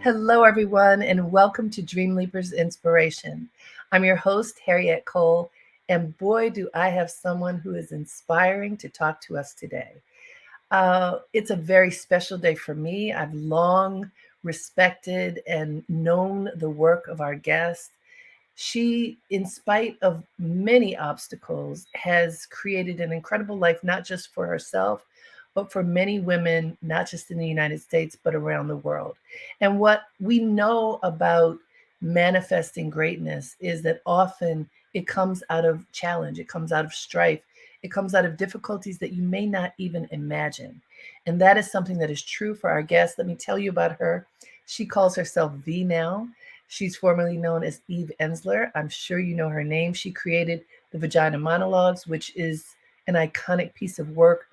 Hello, everyone, and welcome to Dreamleapers Inspiration. I'm your host, Harriet Cole, and boy, do I have someone who is inspiring to talk to us today. It's a very special day for me. I've long respected and known the work of our guest. She, in spite of many obstacles, has created an incredible life, not just for herself, but for many women, not just in the United States, but around the world. And what we know about manifesting greatness is that often it comes out of challenge, it comes out of strife, it comes out of difficulties that you may not even imagine. And that is something that is true for our guest. Let me tell you about her. She calls herself V now. She's formerly known as Eve Ensler. I'm sure you know her name. She created the Vagina Monologues, which is an iconic piece of work.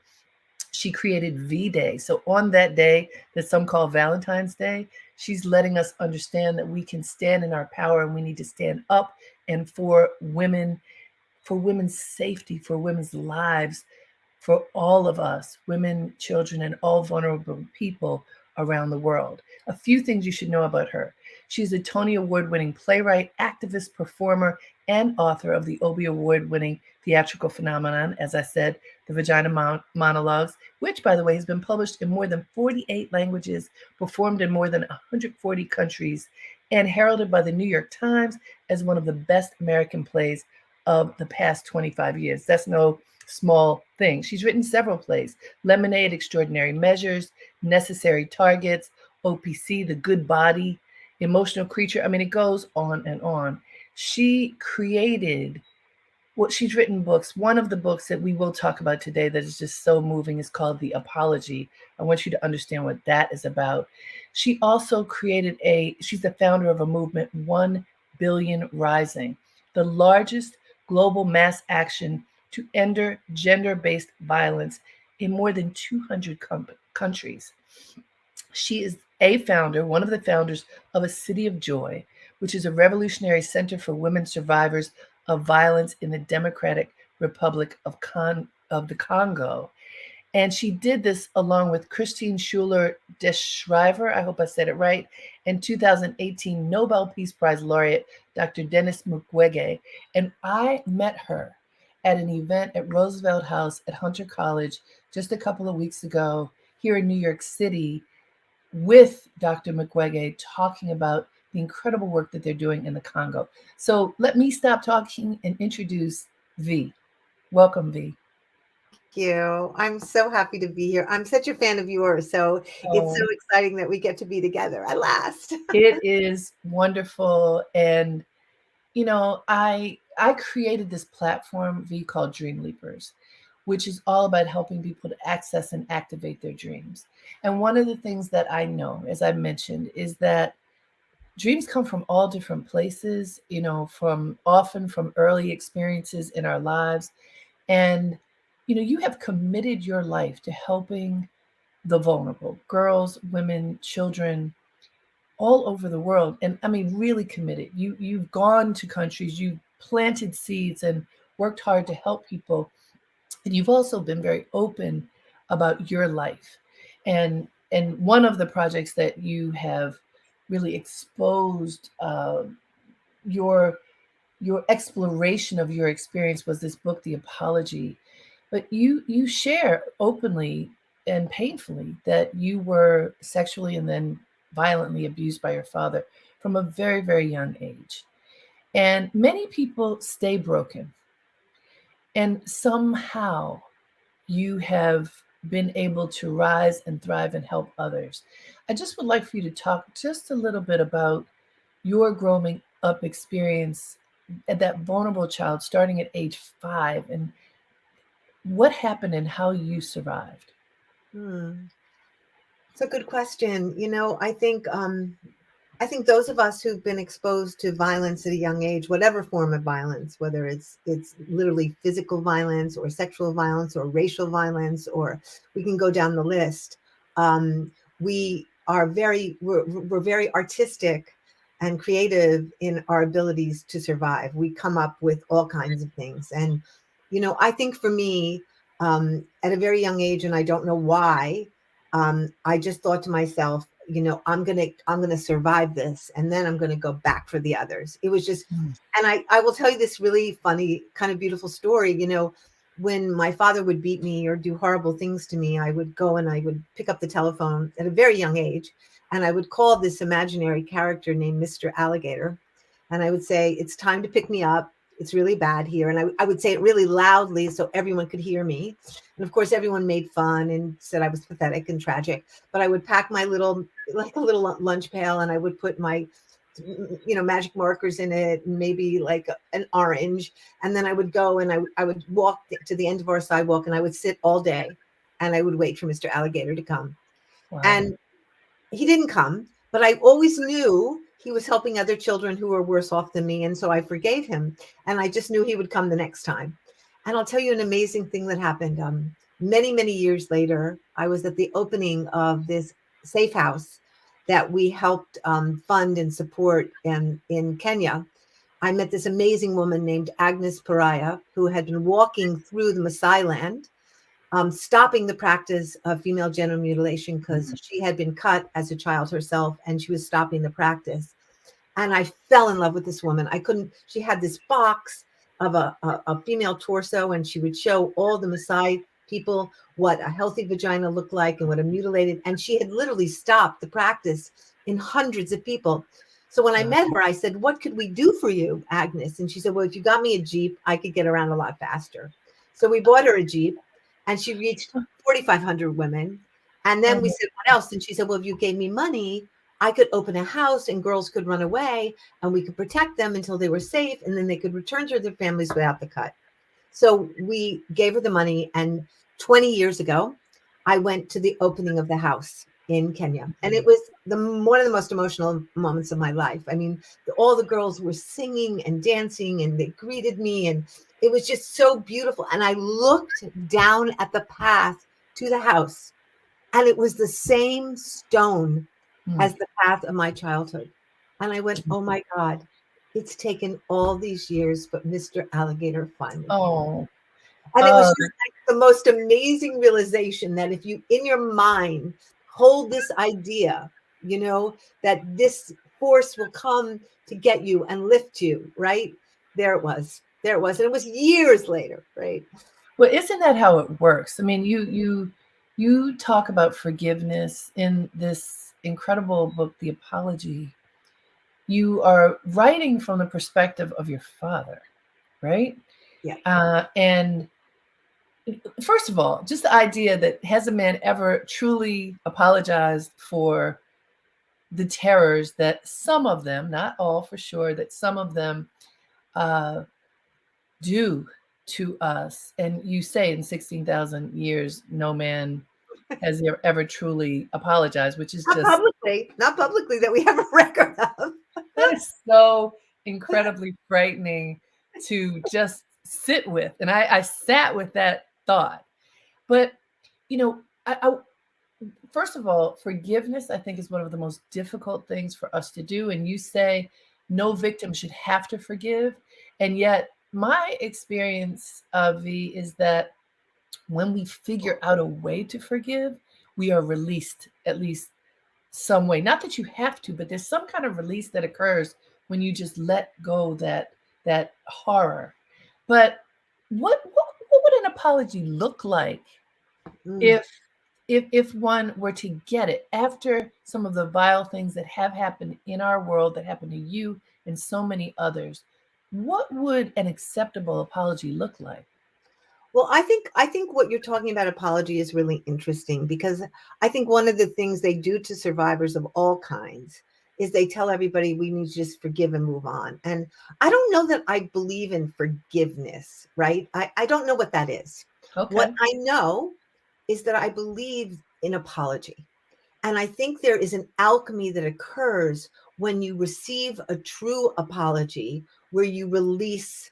She created V Day. So, on that day that some call Valentine's Day, she's letting us understand that we can stand in our power and we need to stand up and for women's safety, for women's lives, for all of us, women, children, and all vulnerable people around the world. A few things you should know about her. She's a Tony Award winning playwright, activist, performer, and author of the Obie Award winning theatrical phenomenon, as I said, the Monologues, which, by the way, has been published in more than 48 languages, performed in more than 140 countries, and heralded by the New York Times as one of the best American plays of the past 25 years. That's no small thing. She's written several plays: Lemonade, Extraordinary Measures, Necessary Targets, OPC, The Good Body, Emotional Creature. I mean, it goes on and on. She created what she's written books. One of the books that we will talk about today that is just so moving is called The Apology. I want you to understand what that is about. She also she's the founder of a movement, 1 Billion Rising, the largest global mass action to end gender based violence in more than 200 countries. She is one of the founders of A City of Joy, which is a revolutionary center for women survivors of violence in the Democratic Republic of the Congo. And she did this along with Christine Schuler Deschriver, I hope I said it right, and 2018 Nobel Peace Prize laureate Dr. Denis Mukwege. And I met her at an event at Roosevelt House at Hunter College just a couple of weeks ago here in New York City with Dr. Mukwege talking about the incredible work that they're doing in the Congo. So let me stop talking and introduce V. Welcome, V. Thank you. I'm so happy to be here. I'm such a fan of yours, so it's so Oh, exciting that we get to be together at last. it is wonderful. And I created this platform, V, called Dreamleapers, which is all about helping people to access and activate their dreams. And one of the things that I know, as I mentioned, is that dreams come from all different places, from often from early experiences in our lives. And you have committed your life to helping the vulnerable, girls, women, children, all over the world. And I mean, really committed. You've gone to countries, you've planted seeds and worked hard to help people. And you've also been very open about your life. And one of the projects that you have really exposed your your exploration of your experience was this book, The Apology. But you share openly and painfully that you were sexually and then violently abused by your father from a very, very young age. And many people stay broken. And somehow you have been able to rise and thrive and help others. I just would like for you to talk just a little bit about your growing up experience at that vulnerable child starting at age 5 and what happened and how you survived. Hmm. It's a good question. I think those of us who've been exposed to violence at a young age, whatever form of violence, whether it's literally physical violence or sexual violence or racial violence, or we can go down the list. We are we're very artistic and creative in our abilities to survive. We come up with all kinds of things, and I think for me, at a very young age, and I don't know why, I just thought to myself, I'm gonna survive this, and then I'm gonna go back for the others. It was just, Mm. and I will tell you this really funny, kind of beautiful story. When my father would beat me or do horrible things to me, I would go and I would pick up the telephone at a very young age, and I would call this imaginary character named Mr. Alligator, and I would say, "It's time to pick me up. It's really bad here." And I would say it really loudly so everyone could hear me. And of course, everyone made fun and said I was pathetic and tragic. But I would pack my little, like a little lunch pail, and I would put my, magic markers in it, and maybe like an orange. And then I would go and I would walk to the end of our sidewalk, and I would sit all day, and I would wait for Mr. Alligator to come. Wow. And he didn't come, but I always knew he was helping other children who were worse off than me. And so I forgave him. And I just knew he would come the next time. And I'll tell you an amazing thing that happened. Many, many years later, I was at the opening of this safe house that we helped fund and support in Kenya. I met this amazing woman named Agnes Pariah, who had been walking through the Maasai land, stopping the practice of female genital mutilation because she had been cut as a child herself, and she was stopping the practice. And I fell in love with this woman. I couldn't, she had this box of a female torso, and she would show all the Maasai people what a healthy vagina looked like and what a mutilated, and she had literally stopped the practice in hundreds of people. So when I Wow. met her, I said, "What could we do for you, Agnes?" And she said, "Well, if you got me a Jeep, I could get around a lot faster." So we bought her a Jeep, and she reached 4,500 women. And then we Oh, said, "What else?" And she said, "Well, if you gave me money, I could open a house and girls could run away, and we could protect them until they were safe, and then they could return to their families without the cut." So we gave her the money. And 20 years ago, I went to the opening of the house in Kenya. And it was one of the most emotional moments of my life. I mean, all the girls were singing and dancing, and they greeted me, and it was just so beautiful. And I looked down at the path to the house, and it was the same stone mm. as the path of my childhood. And I went, "Oh my God, it's taken all these years, but Mr. Alligator finally came." Oh, And it was uh, just like the most amazing realization that if you, in your mind, hold this idea, that this force will come to get you and lift you, right? There it was. There it was. And it was years later, right? well, isn't that how it works? I mean, you talk about forgiveness in this incredible book, The Apology. You are writing from the perspective of your father, right? Yeah. And first of all, just the idea that has a man ever truly apologized for the terrors that some of them, not all for sure, that some of them uh, do to us? And you say in 16,000 years, no man has ever truly apologized, which is just, Not publicly that we have a record of. that is so incredibly frightening to just sit with. And I sat with that thought. But, I first of all, forgiveness, I think, is one of the most difficult things for us to do. And you say no victim should have to forgive. And yet, my experience of V is that when we figure out a way to forgive, we are released at least some way. Not that you have to, but there's some kind of release that occurs when you just let go that horror. But what would an apology look like Mm. if if one were to get it after some of the vile things that have happened in our world, that happened to you and so many others? What would an acceptable apology look like? Well, I think what you're talking about, apology, is really interesting, because I think one of the things they do to survivors of all kinds is they tell everybody we need to just forgive and move on. And I don't know that I believe in forgiveness, right? I don't know what that is. What Okay. I know is that I believe in apology. And I think there is an alchemy that occurs when you receive a true apology, where you release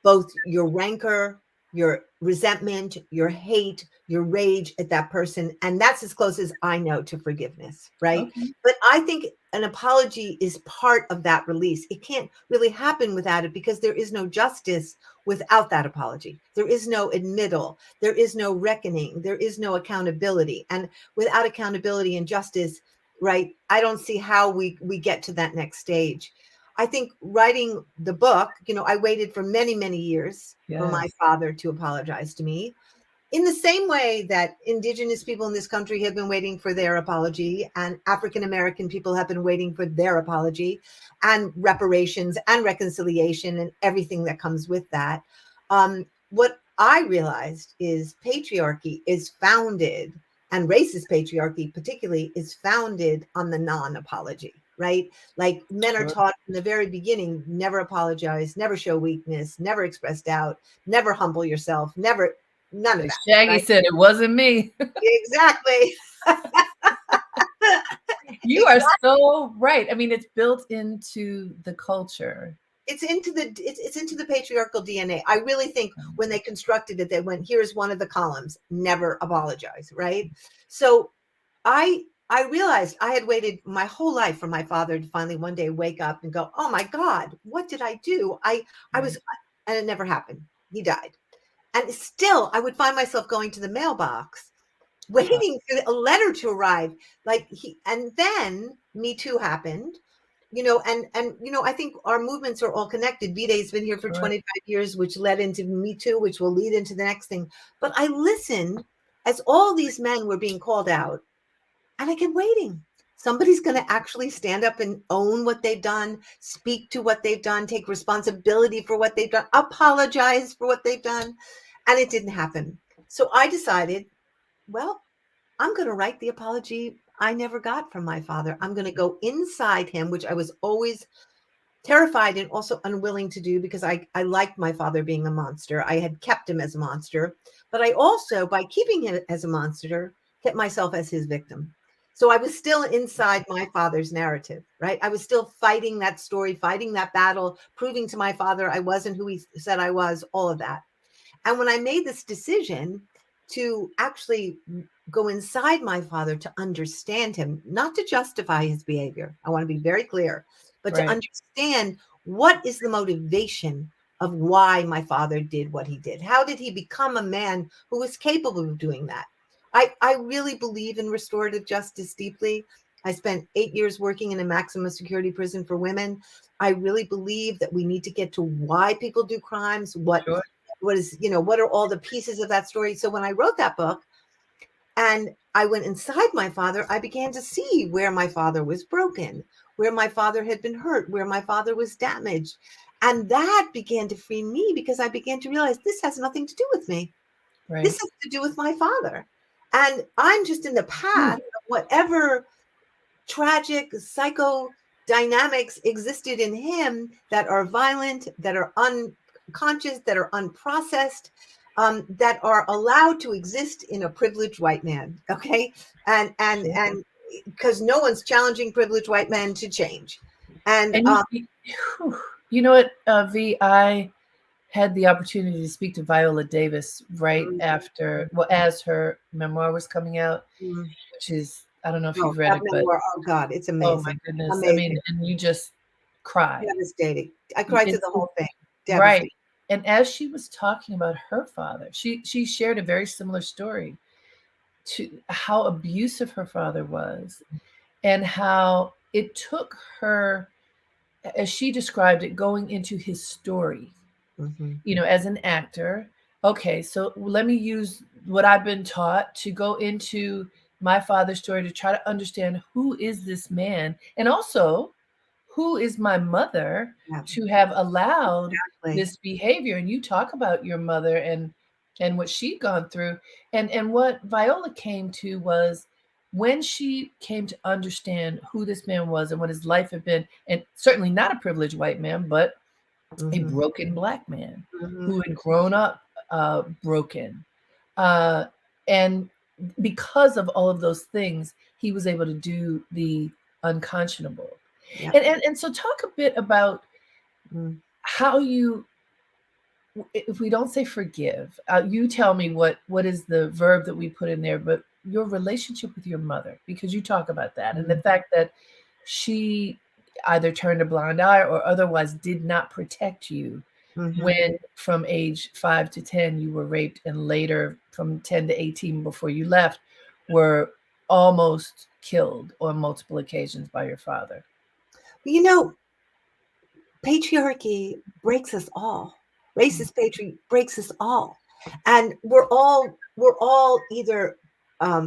both your rancor, your resentment, your hate, your rage at that person. And that's as close as I know to forgiveness, right? Okay. But I think an apology is part of that release. It can't really happen without it, because there is no justice without that apology. There is no admittal. There is no reckoning. There is no accountability. And without accountability and justice, right? I don't see how we get to that next stage. I think writing the book, I waited for many, many years for my Yes. father to apologize to me, in the same way that indigenous people in this country have been waiting for their apology, and African American people have been waiting for their apology, and reparations and reconciliation and everything that comes with that. What I realized is patriarchy is founded, and racist patriarchy particularly, is founded on the non-apology, right? Like, men are Sure. taught from the very beginning, never apologize, never show weakness, never express doubt, never humble yourself, never, none of Like that, Shaggy right? said, it wasn't me. Exactly. You are Exactly. so right. I mean, it's built into the culture. It's into the patriarchal DNA. I really think when they constructed it, they went, here's one of the columns, never apologize, right? So I realized I had waited my whole life for my father to finally one day wake up and go, oh my God, what did I do? I was, Right. and it never happened. He died. And still I would find myself going to the mailbox Wow. waiting for a letter to arrive. And then Me Too happened, I think our movements are all connected. V-Day's been here for Sure. 25 years, which led into Me Too, which will lead into the next thing. But I listened as all these men were being called out, and I kept waiting. Somebody's going to actually stand up and own what they've done, speak to what they've done, take responsibility for what they've done, apologize for what they've done. And it didn't happen. So I decided, well, I'm going to write the apology I never got from my father. I'm going to go inside him, which I was always terrified and also unwilling to do, because I liked my father being a monster. I had kept him as a monster, but I also, by keeping him as a monster, kept myself as his victim. So I was still inside my father's narrative, right? I was still fighting that story, fighting that battle, proving to my father I wasn't who he said I was, all of that. And when I made this decision to actually go inside my father to understand him, not to justify his behavior, I want to be very clear, but to Right. understand what is the motivation of why my father did what he did. How did he become a man who was capable of doing that? I really believe in restorative justice deeply. I spent 8 years working in a maximum security prison for women. I really believe that we need to get to why people do crimes, Sure. what are all the pieces of that story. So when I wrote that book and I went inside my father, I began to see where my father was broken, where my father had been hurt, where my father was damaged. And that began to free me, because I began to realize this has nothing to do with me. This Right. has to do with my father. And I'm just in the path Ooh. of whatever tragic psychodynamics existed in him that are violent, that are unconscious, that are unprocessed, that are allowed to exist in a privileged white man. Okay, Sure. and because no one's challenging privileged white men to change, and And whew, you know what, V, I had the opportunity to speak to Viola Davis right after, well, as her memoir was coming out, which is, I don't know if oh, you've read that it, but memoir, oh God, it's oh my amazing, goodness. I mean, amazing, and you just cry. devastating. I cried through It's the whole thing. Devastating. right. And as she was talking about her father, she shared a very similar story to how abusive her father was, and how it took her, as she described it, going into his story, Mm-hmm. as an actor. Okay, so let me use what I've been taught to go into my father's story to try to understand who is this man, and also who is my mother, Yeah, to have allowed exactly. this behavior. And you talk about your mother and what she'd gone through, and what Viola came to was, when she came to understand who this man was and what his life had been, and certainly not a privileged white man, but a Mm-hmm. broken black man Mm-hmm. who had grown up broken. Uh, and because of all of those things, he was able to do the unconscionable. Yep. And so talk a bit about Mm. how you, if we don't say forgive, you tell me what is the verb that we put in there, but your relationship with your mother, because you talk about that, and the Mm. fact that she either turned a blind eye or otherwise did not protect you Mhm. when from age 5 to 10 you were raped, and later from 10 to 18 before you left were almost killed on multiple occasions by your father? You know, patriarchy breaks us all. Racist patriarchy breaks us all, and we're all either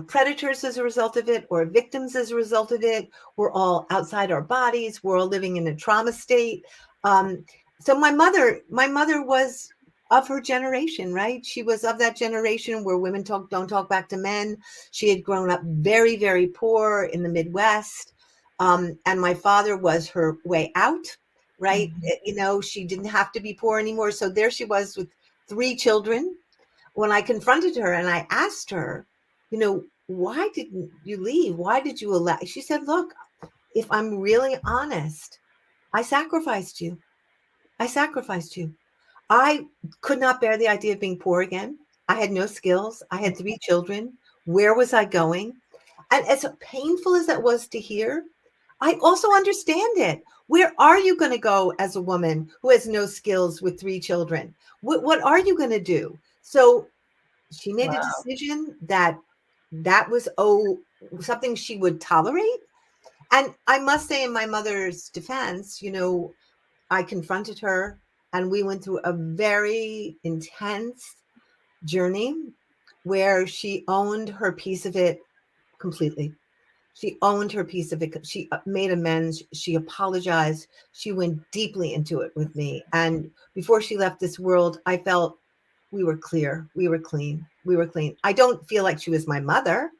predators as a result of it, or victims as a result of it. We're all outside our bodies. We're all living in a trauma state. Um, so my mother was of her generation, right? She was of that generation where women don't talk back to men. She had grown up very, very poor in the Midwest, and my father was her way out, right? Mhm. She didn't have to be poor anymore. So there she was with 3 children. When I confronted her and I asked her, why didn't you leave? Why did you allow? She said, look, if I'm really honest, I sacrificed you. I sacrificed you. I could not bear the idea of being poor again. I had no skills. I had 3 children. Where was I going? And as painful as that was to hear, I also understand it. Where are you going to go as a woman who has no skills with 3 children? What are you going to do? So she made a Wow. decision that was something she would tolerate. And I must say, in my mother's defense, I confronted her and we went through a very intense journey where she owned her piece of it completely. She owned her piece of it. She made amends. She apologized. She went deeply into it with me. And before she left this world, I felt we were clear. We were clean. We were clean. I don't feel like she was my mother.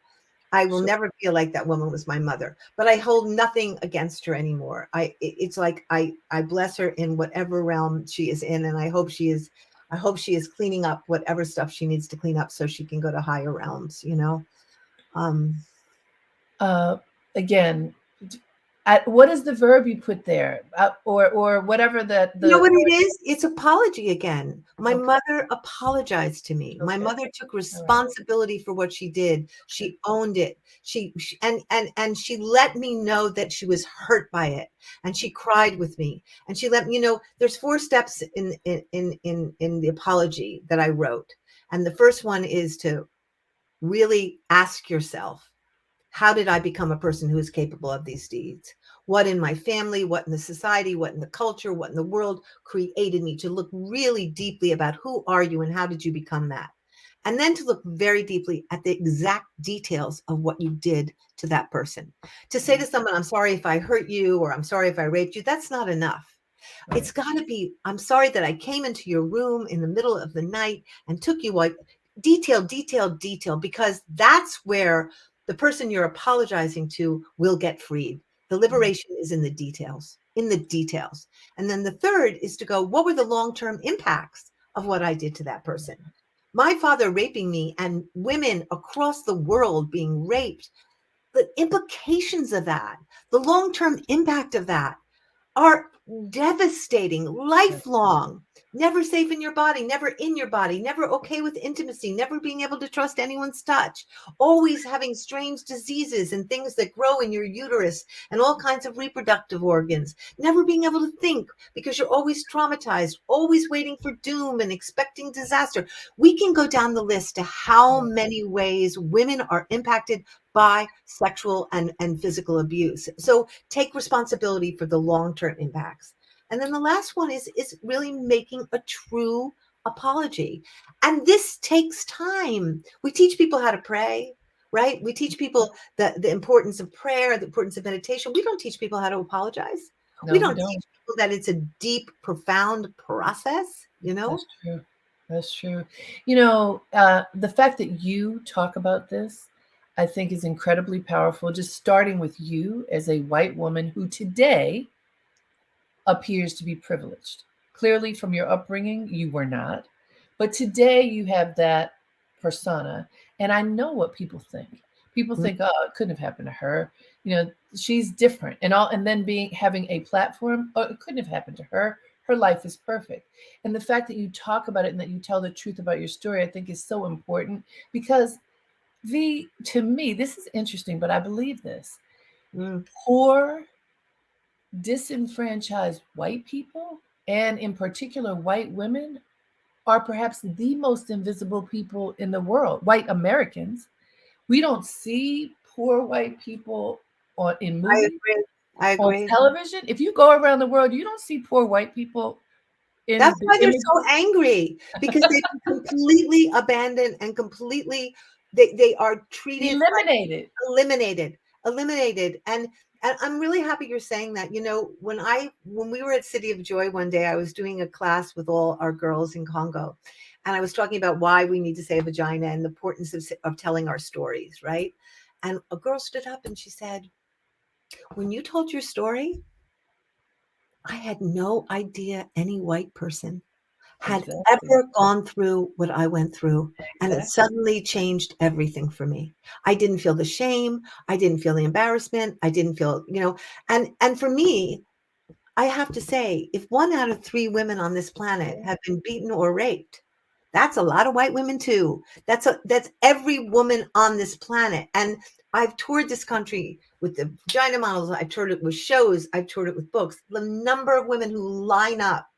I will Sure. never feel like that woman was my mother, but I hold nothing against her anymore. It's like I bless her in whatever realm she is in, and I hope she is cleaning up whatever stuff she needs to clean up so she can go to higher realms. Um, Uh, Again, what is the verb you put there, or whatever that You know the what it word? is? It's apology again. My Okay, mother apologized to me. My okay, mother took all right, responsibility for what she did. okay. She owned it. And she let me know that she was hurt by it. And she cried with me. And she let me know there's 4 steps in the apology that I wrote. And the first one is to really ask yourself, how did I become a person who is capable of these deeds? What in my family, what in the society, what in the culture, what in the world created me to look really deeply about who are you and how did you become that? And then to look very deeply at the exact details of what you did to that person. To say to someone, I'm sorry if I hurt you, or I'm sorry if I raped you, that's not enough. It's Right. got to be, I'm sorry that I came into your room in the middle of the night and took you, like, detail, detail, detail, because that's where the person you're apologizing to will get freed. The Mhm. liberation is in the details, in the details. And then the third is to go, what were the long-term impacts of what I did to that person? My father raping me and women across the world being raped, the implications of that, the long-term impact of that are devastating, lifelong, never safe in your body, never in your body, never okay with intimacy, never being able to trust anyone's touch, always having strange diseases and things that grow in your uterus and all kinds of reproductive organs, never being able to think because you're always traumatized, always waiting for doom and expecting disaster. We can go down the list to how many ways women are impacted by sexual and physical abuse. So take responsibility for the long-term impacts. And then the last one is really making a true apology. And this takes time. We teach people how to pray, right? We teach people the importance of prayer, the importance of meditation. We don't teach people how to apologize. We No, we don't don't. teach people that it's a deep, profound process. That's true. That's true. The fact that you talk about this, I think, is incredibly powerful. Just starting with you as a white woman who today appears to be privileged. Clearly, from your upbringing, you were not. But today you have that persona. And I know what people think. People think, oh, it couldn't have happened to her. She's different. And then having a platform, oh, it couldn't have happened to her. Her life is perfect. And the fact that you talk about it and that you tell the truth about your story, I think is so important because to me, this is interesting, but I believe this. Mm. Poor disenfranchised white people, and in particular white women, are perhaps the most invisible people in the world. White Americans, we don't see poor white people in I movies, agree. I on agree. television. If you go around the world, you don't see poor white people in That's the why they're image so angry, because they've been completely abandoned and completely they are treated like eliminated. eliminated, eliminated. And I'm really happy you're saying that. You know, when we were at City of Joy one day, I was doing a class with all our girls in Congo, and I was talking about why we need to say vagina and the importance of telling our stories, right? And a girl stood up and she said, "When you told your story, I had no idea any white person had Exactly. ever gone through what I went through, and it Exactly. suddenly changed everything for me. I didn't feel the shame, I didn't feel the embarrassment, I didn't feel, and for me, I have to say, if 1 out of 3 women on this planet Yeah. have been beaten or raped, that's a lot of white women too. That's every woman on this planet. And I've toured this country with the Vagina Models, I've toured it with shows, I've toured it with books. The number of women who line up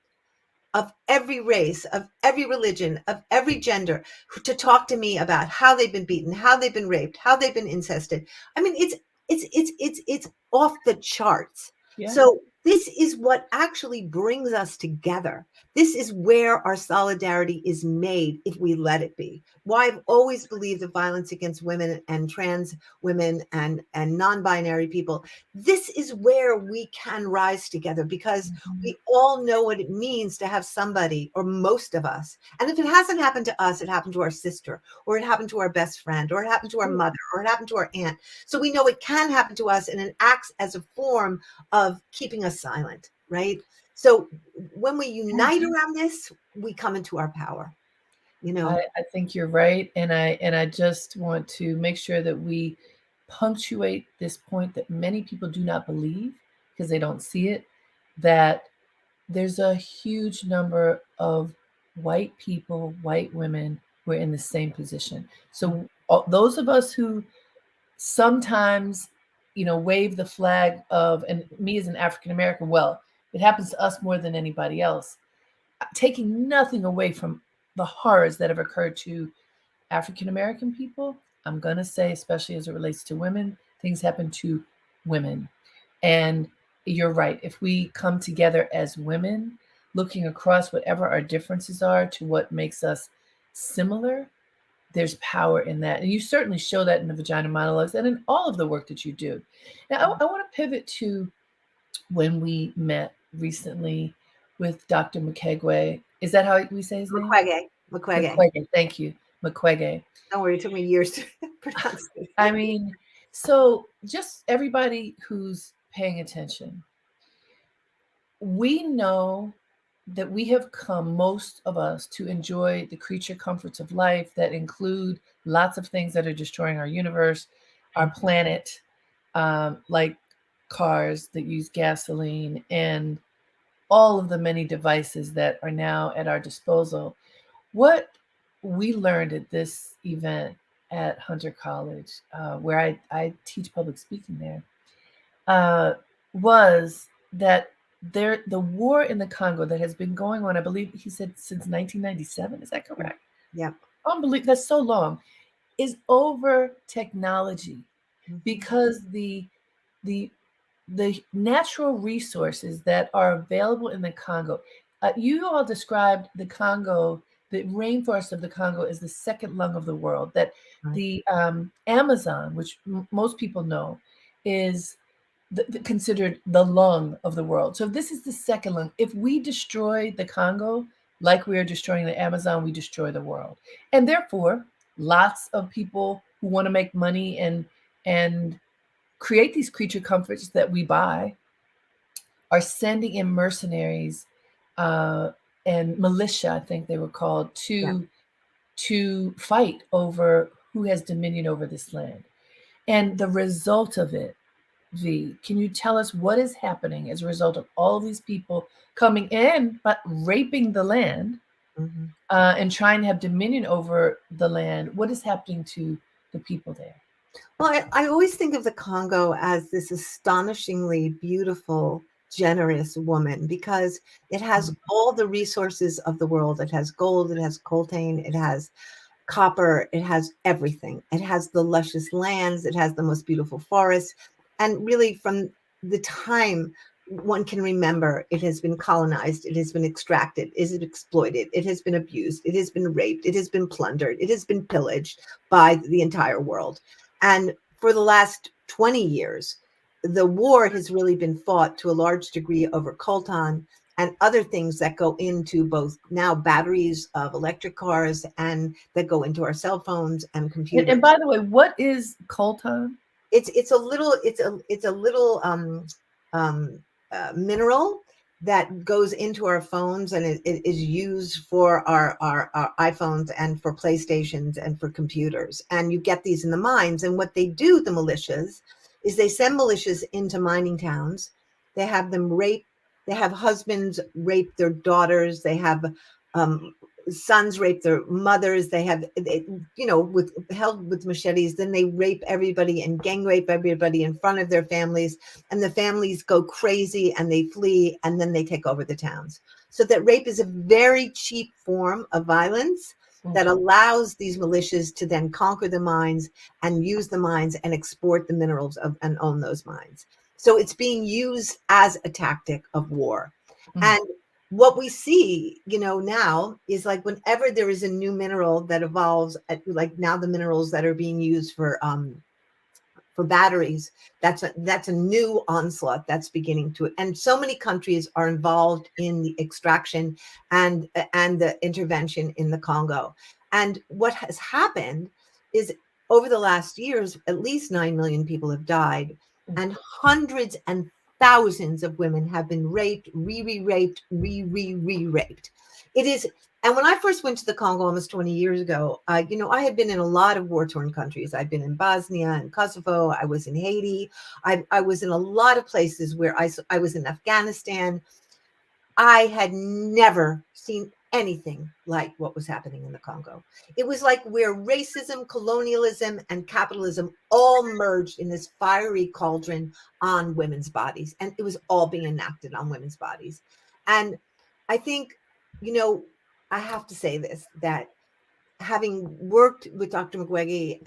of every race, of every religion, of every gender, to talk to me about how they've been beaten, how they've been raped, how they've been incested. I mean, it's off the charts. Yeah. So this is what actually brings us together. This is where our solidarity is made if we let it be. Why I've always believed that violence against women and trans women and non-binary people, this is where we can rise together, because Mhm. we all know what it means to have somebody, or most of us. And if it hasn't happened to us, it happened to our sister, or it happened to our best friend, or it happened to our True. mother, or it happened to our aunt. So we know it can happen to us, and it acts as a form of keeping us silent, right? So when we Yeah. unite around this, we come into our power, you know. I think you're right, and I just want to make sure that we punctuate this point that many people do not believe because they don't see it, that there's a huge number of white people, white women who are in the same position. So those of us who sometimes, wave the flag of, and me as an African American, well, it happens to us more than anybody else, taking nothing away from the horrors that have occurred to African American people. I'm going to say, especially as it relates to women, things happen to women. And you're right. If we come together as women, looking across whatever our differences are to what makes us similar, there's power in that. And you certainly show that in the Vagina Monologues and in all of the work that you do. Now, I want to pivot to when we met recently with Dr. Mukwege. Is that how we say his name? Mukwege, Mukwege. Mukwege. Thank you, Mukwege. Don't worry, it took me years to pronounce I it. mean, so just everybody who's paying attention, we know that we have come, most of us, to enjoy the creature comforts of life that include lots of things that are destroying our universe, our planet, like cars that use gasoline, and all of the many devices that are now at our disposal. What we learned at this event at Hunter College, where I teach public speaking there, uh, was that the war in the Congo that has been going on, I believe he said since 1997. Is that correct? Yep. Unbelievable. That's so long. Is over technology, Mhm. because the the natural resources that are available in the Congo. You all described the Congo, the rainforest of the Congo, as the second lung of the world. That Right. the Amazon, which most people know, is considered the lung of the world. So if this is the second lung, if we destroy the Congo like we are destroying the Amazon, we destroy the world. And therefore, lots of people who want to make money and create these creature comforts that we buy are sending in mercenaries uh, and militia, I think they were called, Yeah. to fight over who has dominion over this land. And the result of it, V, can you tell us what is happening as a result of all these people coming in but raping the land, Mhm. and trying to have dominion over the land? What is happening to the people there? Well, I always think of the Congo as this astonishingly beautiful, generous woman, because it has Mm. all the resources of the world. It has gold, it has coltan, it has copper, it has everything. It has the luscious lands, it has the most beautiful forests. And really, from the time one can remember, it has been colonized, it has been extracted, it is exploited, it has been abused, it has been raped, it has been plundered, it has been pillaged by the entire world. And for the last 20 years, the war has really been fought to a large degree over coltan and other things that go into both now batteries of electric cars and that go into our cell phones and And computers. by the way, what is coltan? It's a little mineral that goes into our phones, and it is used for our iPhones and for PlayStations and for computers. And you get these in the mines. And what they do, the militias, is they send militias into mining towns. They have them rape. They have husbands rape their daughters. They have um, sons rape their mothers. With held with machetes. Then they rape everybody and gang rape everybody in front of their families, and the families go crazy and they flee, and then they take over the towns. So that rape is a very cheap form of violence that Okay. allows these militias to then conquer the mines and use the mines and export the minerals and own those mines. So it's being used as a tactic of war. Mm. And what we see, now is like whenever there is a new mineral that evolves, like now the minerals that are being used for batteries, that's a new onslaught that's beginning to, and so many countries are involved in the extraction and the intervention in the Congo. And what has happened is, over the last years, at least 9 million people have died, and hundreds and thousands of women have been raped, re-raped, re-raped. It is. And when I first went to the Congo almost 20 years ago, I had been in a lot of war-torn countries. I've been in Bosnia and Kosovo. I was in Haiti. I was in a lot of places where I was in Afghanistan. I had never seen anything like what was happening in the Congo. It was like where racism, colonialism, and capitalism all merged in this fiery cauldron on women's bodies. And it was all being enacted on women's bodies. And I think, you know, I have to say this, that having worked with Dr. Mukwege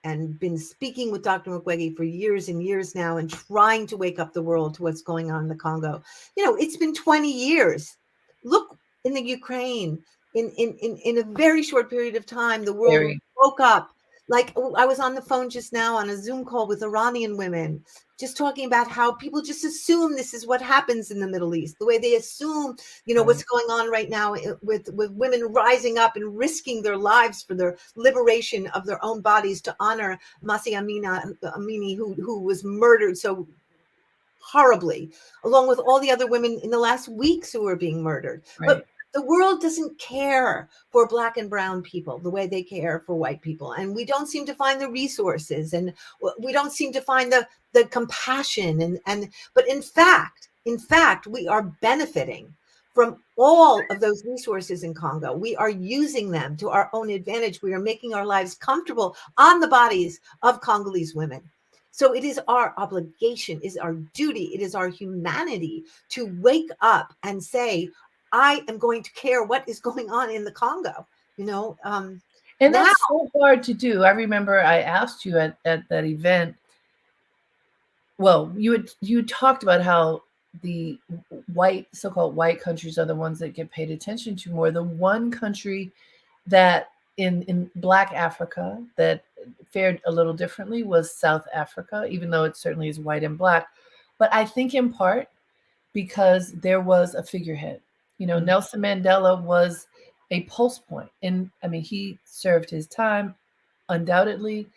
and been speaking with Dr. Mukwege for years and years now, and trying to wake up the world to what's going on in the Congo, it's been 20 years. Look, in the Ukraine, in a very short period of time, the world Very. woke up. Like, I was on the phone just now on a Zoom call with Iranian women, just talking about how people just assume this is what happens in the Middle East, the way they assume, Right. what's going on right now with women rising up and risking their lives for their liberation of their own bodies to honor Amini, who was murdered so horribly, along with all the other women in the last weeks who are being murdered. But Right. the world doesn't care for Black and brown people the way they care for white people. And we don't seem to find the resources, and we don't seem to find the compassion. But in fact, we are benefiting from all of those resources in Congo. We are using them to our own advantage. We are making our lives comfortable on the bodies of Congolese women. So it is our obligation, is our duty, it is our humanity to wake up and say, I am going to care what is going on in the Congo. And Now, that's so hard to do. I remember I asked you at that event. Well, you talked about how the white, so-called white countries are the ones that get paid attention to more. The one country that in Black Africa that fared a little differently was South Africa, even though it certainly is white and Black. But I think in part because there was a figurehead. Nelson Mandela was a pulse point. And I mean, he served his time undoubtedly,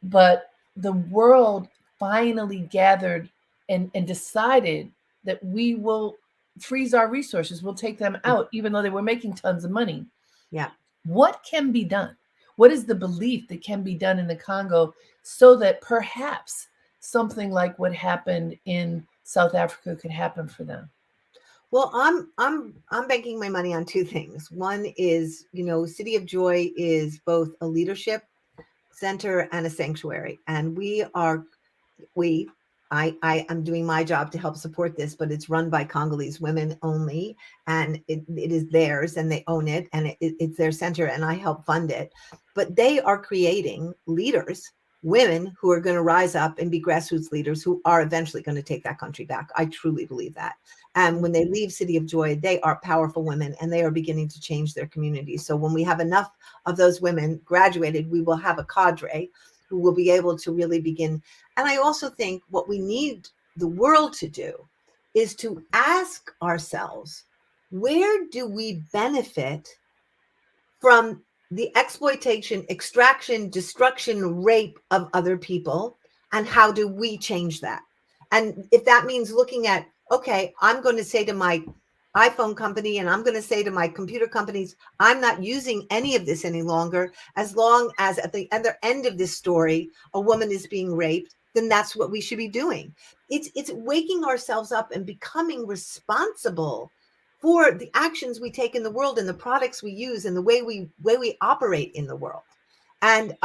but the world finally gathered and decided that we will freeze our resources, we'll take them out, even though they were making tons of money. yeah. What can be done? What is the belief that can be done in the Congo so that perhaps something like what happened in South Africa could happen for them? Well, I'm banking my money on two things. One is, City of Joy is both a leadership center and a sanctuary, and we I am doing my job to help support this, but it's run by Congolese women only, and it is theirs, and they own it, and it's their center, and I help fund it. But they are creating leaders, women who are going to rise up and be grassroots leaders who are eventually going to take that country back. I truly believe that. And when they leave City of Joy, they are powerful women, and they are beginning to change their communities. So when we have enough of those women graduated, we will have a cadre who will be able to really begin. And I also think what we need the world to do is to ask ourselves, where do we benefit from the exploitation, extraction, destruction, rape of other people? And how do we change that? And if that means looking at, okay, I'm going to say to my iPhone company and I'm going to say to my computer companies, I'm not using any of this any longer, as long as at the other end of this story, a woman is being raped, then that's what we should be doing. It's waking ourselves up and becoming responsible for the actions we take in the world and the products we use and the way we operate in the world. And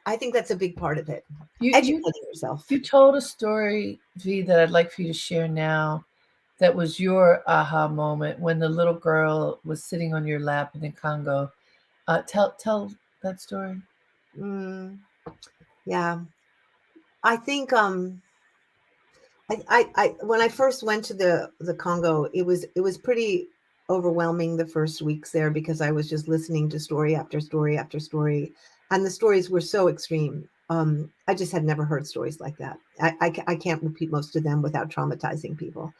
I think that's a big part of it. You you Educating yourself. you told a story, V, that I'd like for you to share now. That was your aha moment when the little girl was sitting on your lap in the Congo. Tell that story. Mm, yeah. I think I when I first went to the Congo, it was pretty overwhelming the first weeks there, because I was just listening to story after story after story, and the stories were so extreme. I just had never heard stories like that. I can't repeat most of them without traumatizing people.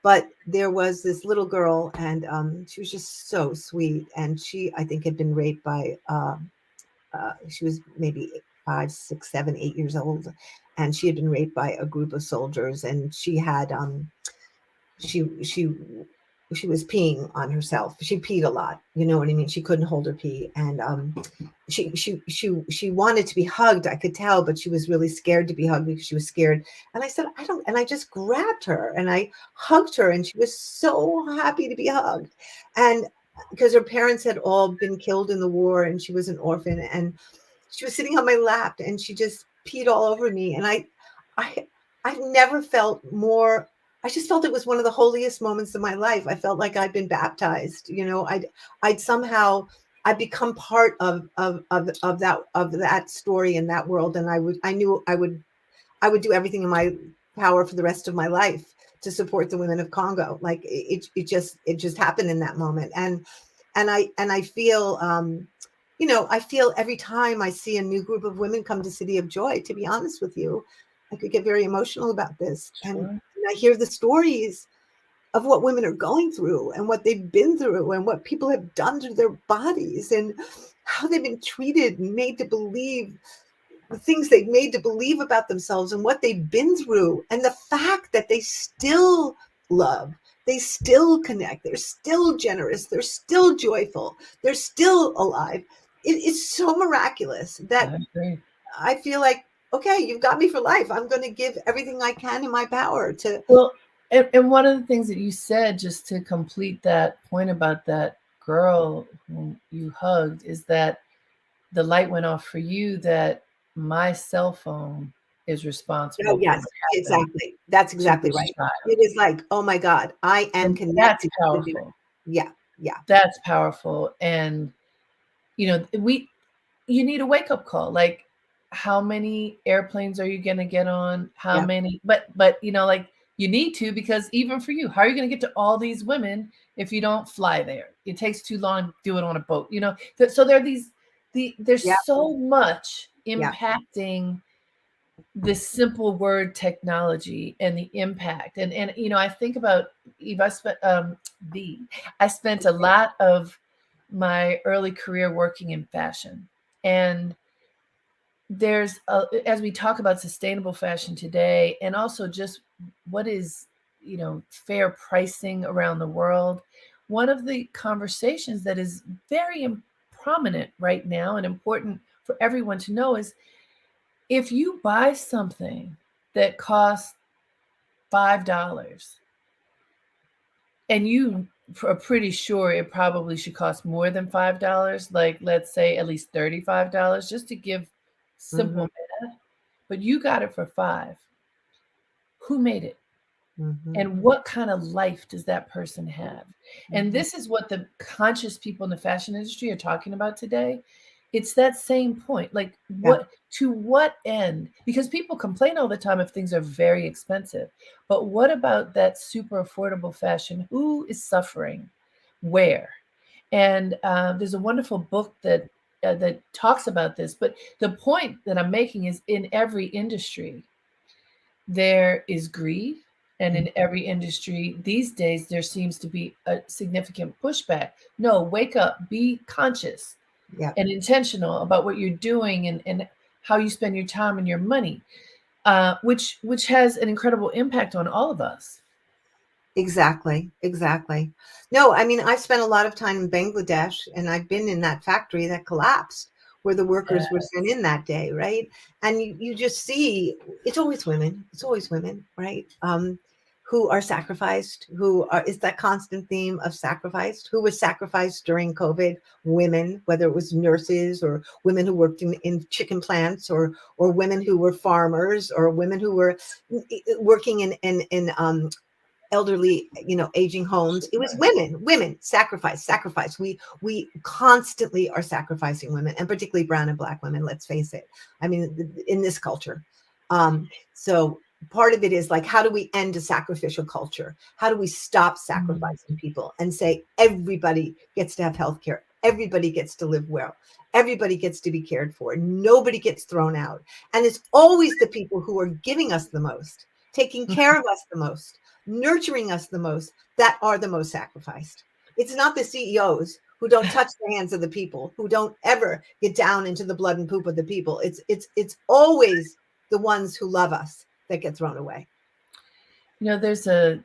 But there was this little girl, and she was just so sweet, and she, I think, had been raped by she was maybe 5, 6, 7, 8 years old, and she had been raped by a group of soldiers, and she had she she she was peeing on herself. She peed a lot, you know what I mean? She couldn't hold her pee, and she wanted to be hugged, I could tell, but she was really scared to be hugged because she was scared. And I said, I don't, and I just grabbed her and I hugged her, and she was so happy to be hugged. And because her parents had all been killed in the war, and she was an orphan, and she was sitting on my lap, and she just peed all over me. And I I've never felt more, I just felt it was one of the holiest moments of my life. I felt like I'd been baptized. I'd somehow, I'd become part of that story in that world. And I knew I would do everything in my power for the rest of my life to support the women of Congo. Like it just happened in that moment. And I feel, I feel every time I see a new group of women come to City of Joy, to be honest with you, I could get very emotional about this. And Sure. I hear the stories of what women are going through and what they've been through and what people have done to their bodies and how they've been treated and made to believe the things they've made to believe about themselves and what they've been through. And the fact that they still love, they still connect, they're still generous, they're still joyful, they're still alive. It's so miraculous that I agree. I feel like, okay, you've got me for life. I'm going to give everything I can in my power to. Well, and one of the things that you said, just to complete that point about that girl whom you hugged, is that the light went off for you, that my cell phone is Oh, responsible for yes, what happened exactly. That's to exactly this right. child. It is like, oh my God, I am And that's connected to the. powerful. Yeah, yeah, That's powerful. And you need a wake up call. Like, how many airplanes are you going to get on? How yeah, many? But like, you need to, because even for you, how are you going to get to all these women if you don't fly there? It takes too long to do it on a boat. So there are there's yeah, so much yeah. impacting this simple word technology and the impact. And I think about Eve. I spent a lot of my early career working in fashion, and as we talk about sustainable fashion today, and also just what is fair pricing around the world. One of the conversations that is very prominent right now and important for everyone to know is, if you buy something that costs $5 and you are pretty sure it probably should cost more than $5, like let's say at least $35, just to give Hmm. simple math, but you got it for 5. who made it? Mm-hmm. And what kind of life does that person have? And Mm-hmm. this is what the conscious people in the fashion industry are talking about today. It's that same point. Like, Yeah, what to what end? Because people complain all the time if things are very expensive. But what about that super affordable fashion? Who is suffering? Where? And there's a wonderful book that talks about this. But the point that I'm making is, in every industry, there is greed. And mm, in every industry these days, there seems to be a significant pushback. No, wake up, be conscious yeah. and intentional about what you're doing, and how you spend your time and your money, which has an incredible impact on all of us. Exactly, exactly. No, I mean, I've spent a lot of time in Bangladesh and I've been in that factory that collapsed where the workers were sent in that day, right? And you just see it's always women, right? Who are sacrificed, who are, it's that constant theme of sacrificed, who was sacrificed during COVID, women, whether it was nurses or women who worked in chicken plants or women who were farmers or women who were working in elderly, aging homes. It was women sacrifice. We constantly are sacrificing women, and particularly brown and black women, let's face it. I mean, in this culture. So part of it is like, how do we end a sacrificial culture? How do we stop Mm. sacrificing people and say everybody gets to have health care, everybody gets to live well, everybody gets to be cared for, nobody gets thrown out? And it's always the people who are giving us the most, taking care of us the most, nurturing us the most, that are the most sacrificed. It's not the CEOs who don't touch the hands of the people, who don't ever get down into the blood and poop of the people. It's always the ones who love us that get thrown away. There's a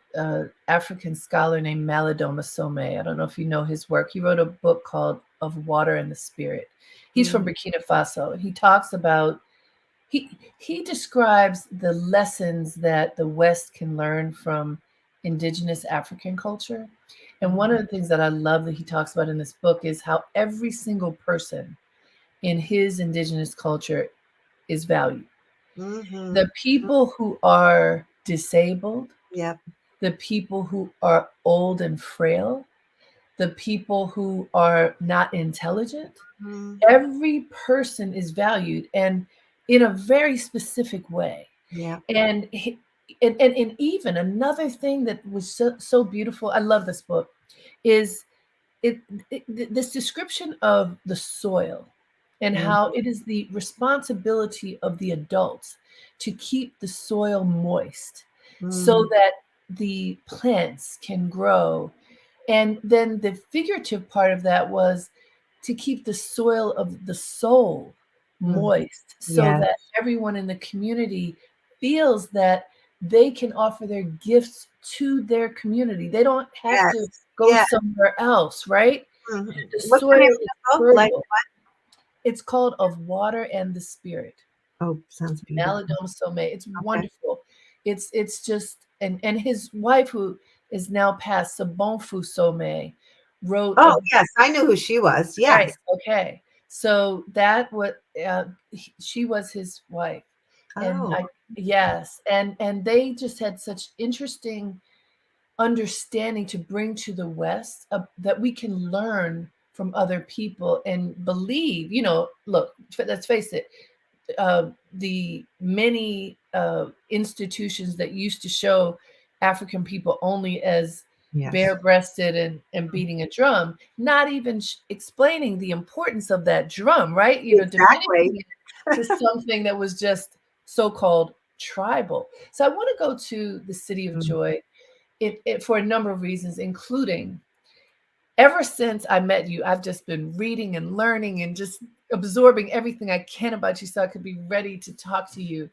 African scholar named Malidoma Some. I don't know if you know his work. He wrote a book called Of Water and the Spirit. He's from Mm, Burkina Faso, and he talks about he describes the lessons that the West can learn from indigenous African culture. And one of mm, the things that I love that he talks about in this book is how every single person in his indigenous culture is valued. mm-hmm. The people who are disabled, Yep. the people who are old and frail, the people who are not intelligent, Mm, every person is valued, and in a very specific way. yep. And and even another thing that was so beautiful, I love this book, is it, this description of the soil, and Mm, how it is the responsibility of the adults to keep the soil moist so mm, that the plants can grow. And then the figurative part of that was to keep the soil of the soul mm. moist so Yes. that everyone in the community feels that they can offer their gifts to their community. They don't have to Yes. go Yeah. somewhere else, right? Mhm. The What's the name soil of is the book? Like, fertile. It's called Of Water and the Spirit. oh, sounds beautiful. Malidome Some. It's Okay. wonderful. It's just, and his wife, who is now passed, Sabonfu Some, wrote a Oh, yes. I knew who she was. right. Yes. Okay, so that what she was his wife, and Oh, I yes, and they just had such interesting understanding to bring to the West, that we can learn from other people and believe. Look, let's face it, the many institutions that used to show African people only as yes. bare-breasted and beating a drum, not even explaining the importance of that drum, right? Diminishing Exactly. it to something that was just so-called tribal. So I want to go to the City of Mm, Joy, for a number of reasons, including, ever since I met you, I've just been reading and learning and just absorbing everything I can about you so I could be ready to talk to you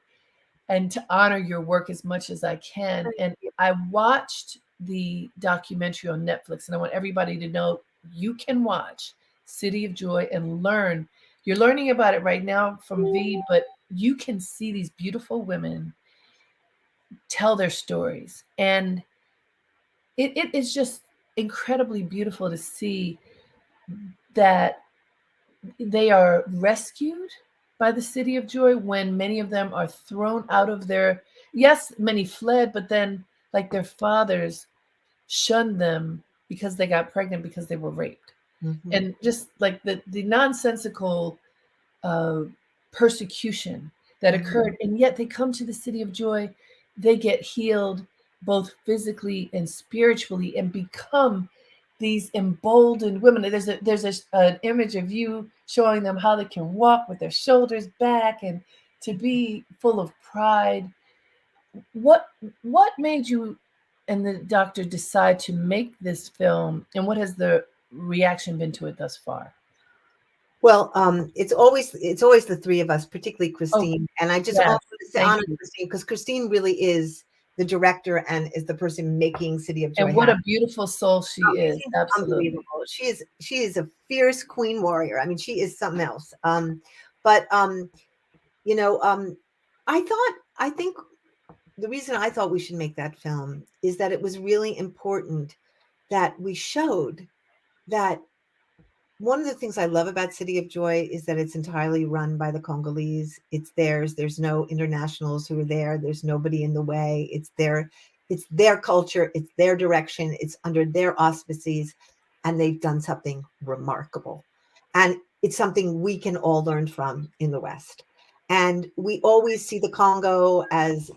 and to honor your work as much as I can. thank And you. I watched the documentary on Netflix, and I want everybody to know you can watch City of Joy and learn. You're learning about it right now from V, but you can see these beautiful women tell their stories. And it is just incredibly beautiful to see that they are rescued by the City of Joy when many of them are thrown out of their yes, many fled, but then like their fathers shunned them because they got pregnant because they were raped. Mm-hmm. And just like the nonsensical uh, persecution that Mm-hmm. occurred, and yet they come to the city of joy, they get healed both physically and spiritually and become these emboldened women. An image of you showing them how they can walk with their shoulders back and to be full of pride. What made you and the doctor decide to make this film, and what has the reaction been to it thus far? Well, it's always the three of us, particularly Oh, Christine. And I just yes, want to say thank honor you. Christine because Christine really is the director and is the person making City of Joy And what happen. a beautiful soul she Oh, is. she's Absolutely. unbelievable. She is a fierce queen warrior. I mean, she is something else. But you know, I think the reason I thought we should make that film is that it was really important that we showed that one of the things I love about City of Joy is that it's entirely run by the Congolese. It's theirs. There's no internationals who are there. There's nobody in the way. It's their culture, it's their direction, it's under their auspices, and they've done something remarkable. And it's something we can all learn from in the West. And we always see the Congo as,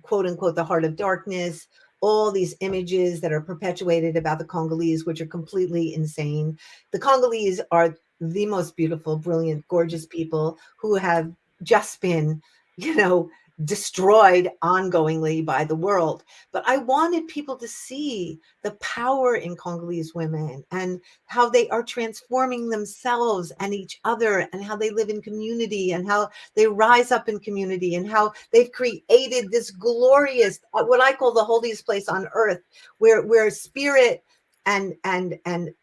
quote unquote, the heart of darkness, all these images that are perpetuated about the Congolese, which are completely insane. The Congolese are the most beautiful, brilliant, gorgeous people who have just been, you know, destroyed ongoingly by the world. But I wanted people to see the power in Congolese women and how they are transforming themselves and each other and how they live in community and how they rise up in community and how they've created this glorious, what I call the holiest place on earth, where spirit and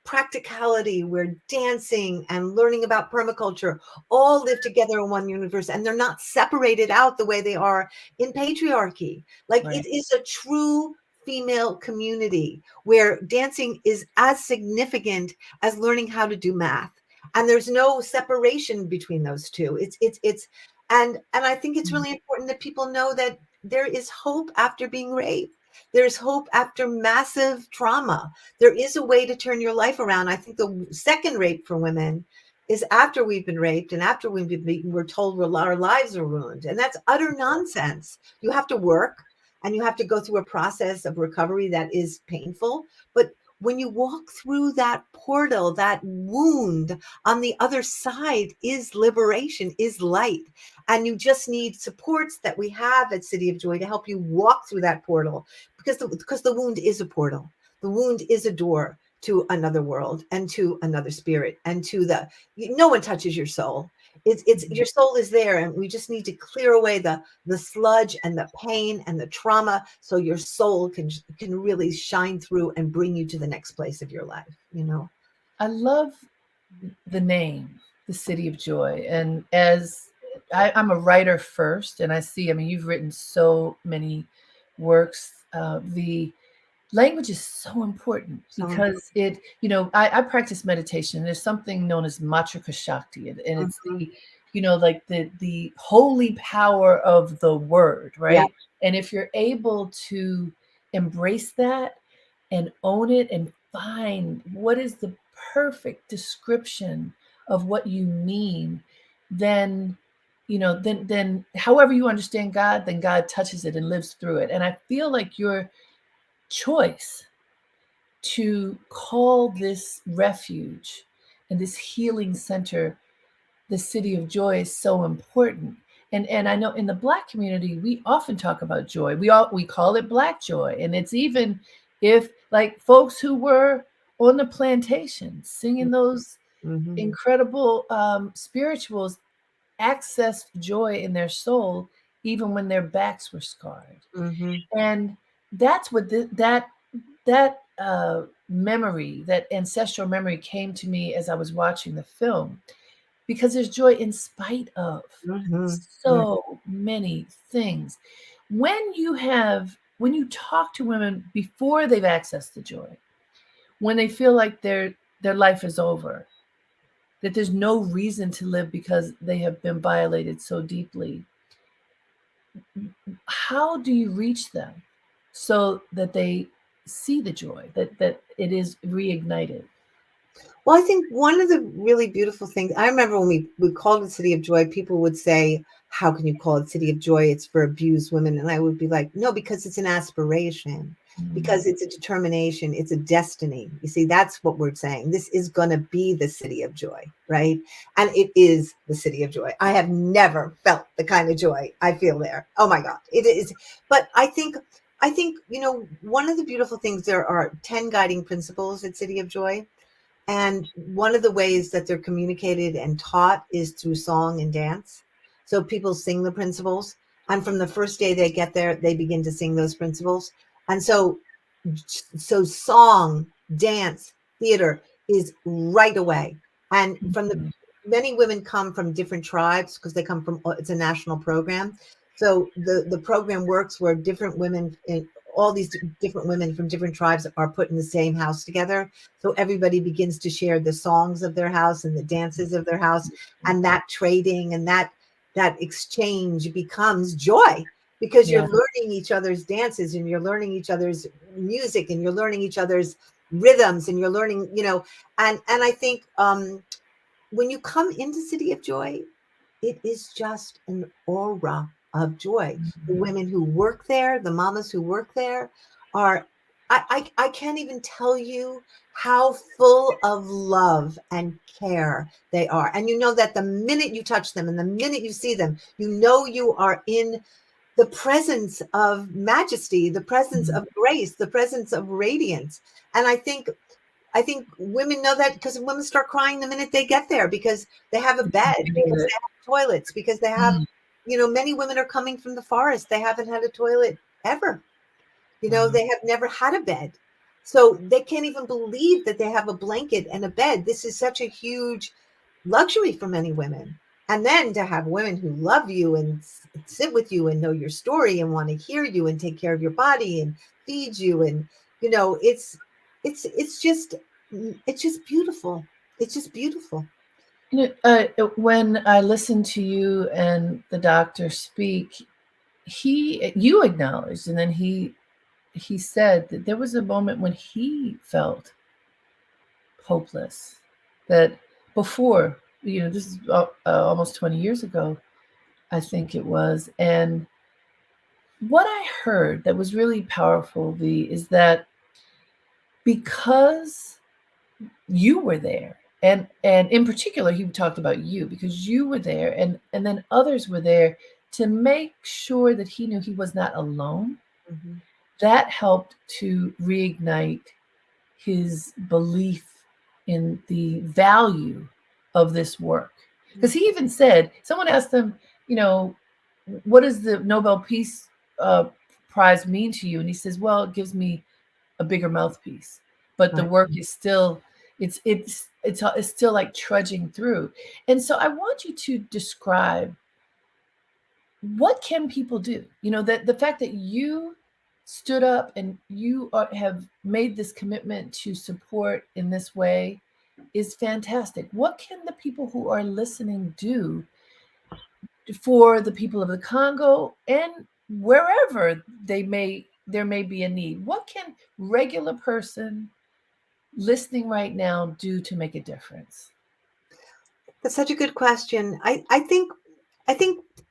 practicality, where dancing and learning about permaculture all live together in one universe, and they're not separated out the way they are in patriarchy. Like, Right. it is a true female community where dancing is as significant as learning how to do math, and there's no separation between those two. It's and I think it's Mm. really important that people know that there is hope after being raped. There's hope after massive trauma. There is a way to turn your life around. I think the second rape for women is after we've been raped and after we've been beaten, we're told our lives are ruined. And that's utter nonsense. You have to work and you have to go through a process of recovery that is painful. But when you walk through that portal, that wound on the other side is liberation, is light. And you just need supports that we have at City of Joy to help you walk through that portal, because the wound is a portal. The wound is a door to another world and to another spirit and to no one touches your soul. It's Mhm. your soul is there, and we just need to clear away the sludge and the pain and the trauma so your soul can really shine through and bring you to the next place of your life. I love the name, the City of Joy. And as I'm a writer first, and I see, I mean, you've written so many works. The language is so important So because I practice meditation. There's something known as matrika shakti, and it's mhm. like the holy power of the word, Yeah. right? And if you're able to embrace that and own it and find what is the perfect description of what you mean, then then however you understand God, then God touches it and lives through it. And I feel like your choice to call this refuge and this healing center the City of Joy is so important. And I know in the Black community we often talk about joy. We call it Black joy, and it's even if like folks who were on the plantation singing those Mhm. incredible spirituals accessed joy in their soul even when their backs were scarred. Mhm. And that's what that memory, that ancestral memory, came to me as I was watching the film, because there's joy in spite of Mhm. Mhm. so many things. When you talk to women before they've accessed the joy, when they feel like their life is over, that there's no reason to live because they have been violated so deeply, how do you reach them so that they see the joy, that it is reignited? Well, I think one of the really beautiful things, I remember when we called it City of Joy, people would say, how can you call it City of Joy? It's for abused women. And I would be like, no, because it's an aspiration, Mm, because it's a determination, it's a destiny. You see, that's what we're saying. This is going to be the City of Joy, right? And it is the City of Joy. I have never felt the kind of joy I feel there. Oh my God, it is. But I think, one of the beautiful things, there are 10 guiding principles at City of Joy. And one of the ways that they're communicated and taught is through song and dance. So people sing the principles. And from the first day they get there, they begin to sing those principles. And so song, dance, theater is right away. And from the mhm, many women come from different tribes because they come from, it's a national program. So the program works where different women in all these different women from different tribes are put in the same house together. So everybody begins to share the songs of their house and the dances of their house, and that trading and that exchange becomes joy because you're yeah. learning each other's dances and you're learning each other's music and you're learning each other's rhythms and you're learning, and I think when you come into City of Joy, it is just an aura of joy. The Mhm. women who work there, the mamas who work there are, I can't even tell you how full of love and care they are. And you know that the minute you touch them and the minute you see them, you know you are in the presence of majesty, the presence Mhm. of grace, the presence of radiance. And I think women know that because women start crying the minute they get there because they have a bed, because they have toilets, because they have, Mm, many women are coming from the forest. They haven't had a toilet ever. wow. They have never had a bed. So they can't even believe that they have a blanket and a bed. This is such a huge luxury for many women. And then to have women who love you and sit with you and know your story and want to hear you and take care of your body and feed you, and it's just it's just beautiful. It's just beautiful. When I listen to you and the doctor speak, you acknowledged, and then he said that there was a moment when he felt hopeless. That before, this is almost 20 years ago, I think it was. And what I heard that was really powerful, V, is that because you were there, and in particular he talked about you because you were there, and then others were there to make sure that he knew he was not alone. Mhm. That helped to reignite his belief in the value of this work. Because he even said, someone asked him, you know, what does the Nobel Peace uh, Prize mean to you? And he says, well, it gives me a bigger mouthpiece, but the Right. work is still, it's still like trudging through. And so I want you to describe, what can people do? That the fact that you stood up and have made this commitment to support in this way is fantastic. What can the people who are listening do for the people of the Congo and wherever there may be a need? What can regular person listening right now do to make a difference? That's such a good question. I think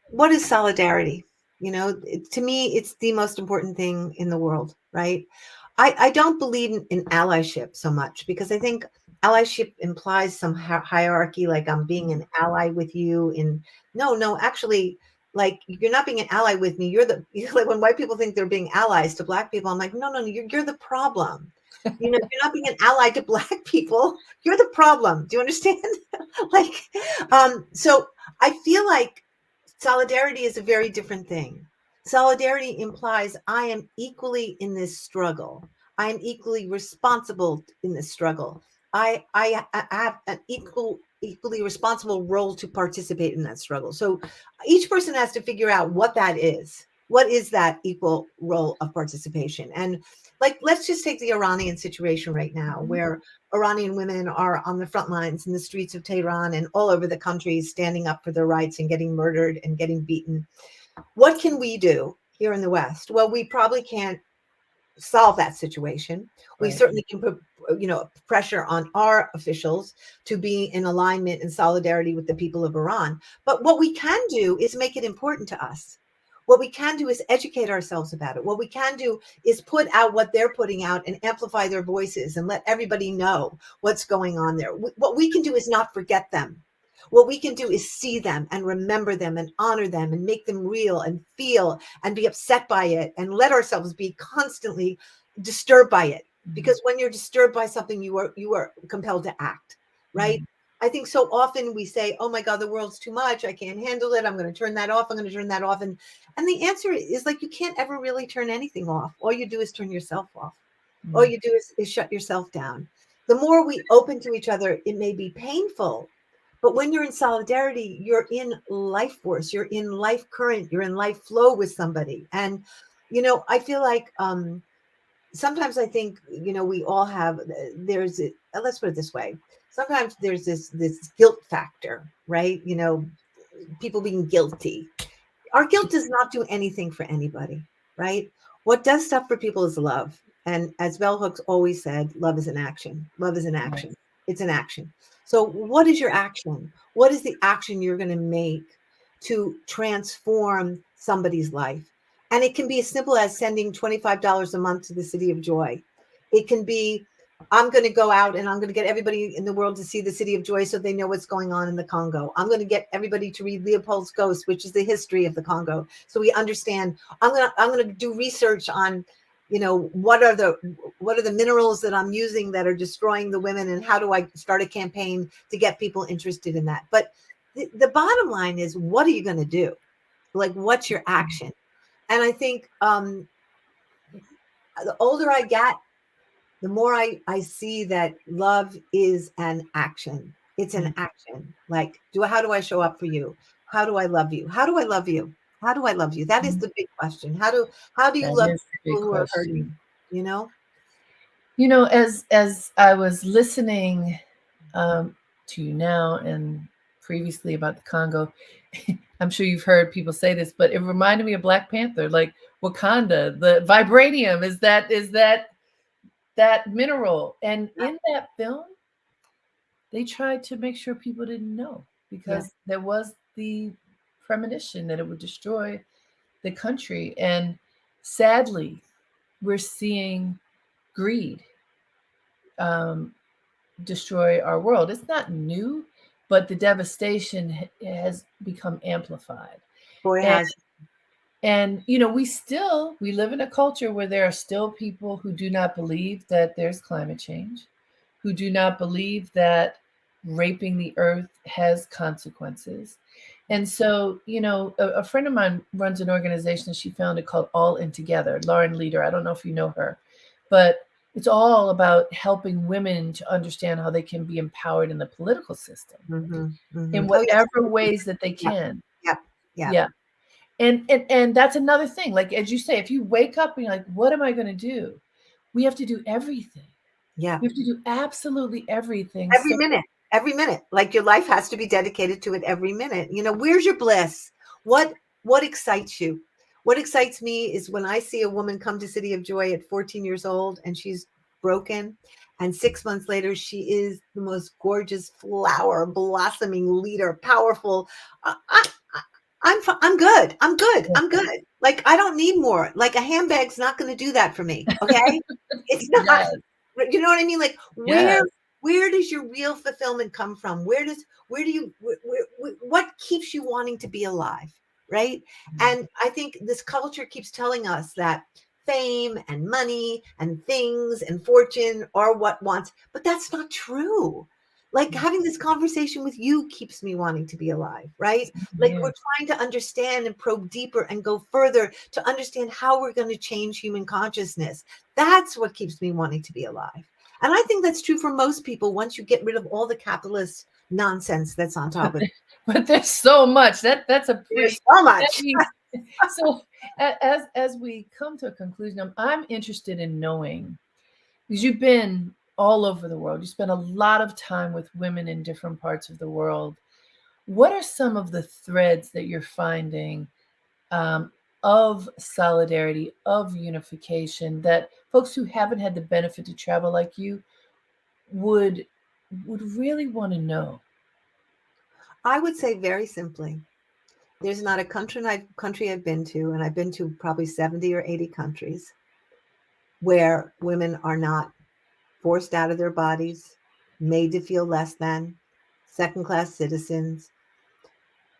what is solidarity? To me, it's the most important thing in the world, right? I don't believe in allyship so much because I think allyship implies some hierarchy, like I'm being an ally with you. In No, no, actually, like you're not being an ally with me. Like when white people think they're being allies to black people, I'm like, no, no, no, you're the problem. You're not being an ally to black people. You're the problem. Do you understand? Like, so I feel like solidarity is a very different thing. Solidarity implies I am equally in this struggle. I am equally responsible in this struggle. I have an equally responsible role to participate in that struggle. So each person has to figure out what that is. What is that equal role of participation? And like, let's just take the Iranian situation right now, Mhm. where Iranian women are on the front lines in the streets of Tehran and all over the country standing up for their rights and getting murdered and getting beaten. What can we do here in the West? Well, we probably can't solve that situation. We Right. certainly can put, pressure on our officials to be in alignment and solidarity with the people of Iran. But what we can do is make it important to us. What we can do is educate ourselves about it. What we can do is put out what they're putting out and amplify their voices and let everybody know what's going on there. What we can do is not forget them. What we can do is see them and remember them and honor them and make them real and feel and be upset by it and let ourselves be constantly disturbed by it. Mm-hmm. Because when you're disturbed by something, you are compelled to act, right? Mm-hmm. I think so often we say, "Oh my God, the world's too much. I can't handle it. I'm going to turn that off. I'm going to turn that off." And the answer is like you can't ever really turn anything off. All you do is turn yourself off. All Mm-hmm. you do is shut yourself down. The more we open to each other, it may be painful, but when you're in solidarity, you're in life force, you're in life current, you're in life flow with somebody. And I feel like sometimes I think we all have there's let's put it this way. Sometimes there's this guilt factor, right? People being guilty. Our guilt does not do anything for anybody, right? What does stuff for people is love. And as Bell Hooks always said, love is an action. Love is an Right. action. It's an action. So, what is your action? What is the action you're going to make to transform somebody's life? And it can be as simple as sending $25 a month to the City of Joy. It can be, I'm going to go out and I'm going to get everybody in the world to see the City of Joy so they know what's going on in the Congo. I'm going to get everybody to read Leopold's Ghost, which is the history of the Congo, so we understand. I'm going to do research on, what are the minerals that I'm using that are destroying the women, and how do I start a campaign to get people interested in that? But the bottom line is, what are you going to do? Like, what's your action? And I think the older I get, the more I see that love is an action. It's an action. Like, how do I show up for you? How do I love you? How do I love you? How do I love you? That is Mm-hmm. the big question. How do you That love is the people big who are hurting? question. You know? As I was listening to you now and previously about the Congo, I'm sure you've heard people say this, but it reminded me of Black Panther, like Wakanda. The vibranium is that mineral, and in that film, they tried to make sure people didn't know Yeah. because there was the premonition that it would destroy the country, and sadly, we're seeing greed um, destroy our world. It's not new, but the devastation has become amplified. Boy And has. we live in a culture where there are still people who do not believe that there's climate change, who do not believe that raping the earth has consequences. And so, a friend of mine runs an organization she founded called All In Together. Lauren Leader, I don't know if you know her, but it's all about helping women to understand how they can be empowered in the political system Mm-hmm, mm-hmm. in Oh yes. whatever ways that they Yeah. can. Yeah. Yeah. Yeah. And that's another thing. Like as you say, if you wake up and you're like, what am I going to do? We have to do everything. Yeah. We have to do absolutely everything. Every So minute, every minute. Like, your life has to be dedicated to it every minute. Where's your bliss? What excites you? What excites me is when I see a woman come to City of Joy at 14 years old and she's broken, and 6 months later she is the most gorgeous flower, blossoming leader, powerful. I'm good. I'm good. I'm good. Like, I don't need more. Like, a handbag's not going to do that for me. Okay, it's not. yes, You know what I mean? Like, where yes. where does your real fulfillment come from? Where do you what keeps you wanting to be alive, right? And I think this culture keeps telling us that fame and money and things and fortune are what wants, but that's not true. Like, having this conversation with you keeps me wanting to be alive, right? Like, Yeah. we're trying to understand and probe deeper and go further to understand how we're going to change human consciousness. That's what keeps me wanting to be alive. And I think that's true for most people once you get rid of all the capitalist nonsense that's on top of it. But there's so much. That's a There's pretty so that much. means so as we come to a conclusion, I'm interested in knowing because you've been all over the world. You spend a lot of time with women in different parts of the world. What are some of the threads that you're finding um, of solidarity, of unification, that folks who haven't had the benefit to travel like you would would really want to know? I would say very simply, there's not a country I've been to, and I've been to probably 70 or 80 countries, where women are not forced out of their bodies, made to feel less than, second class citizens,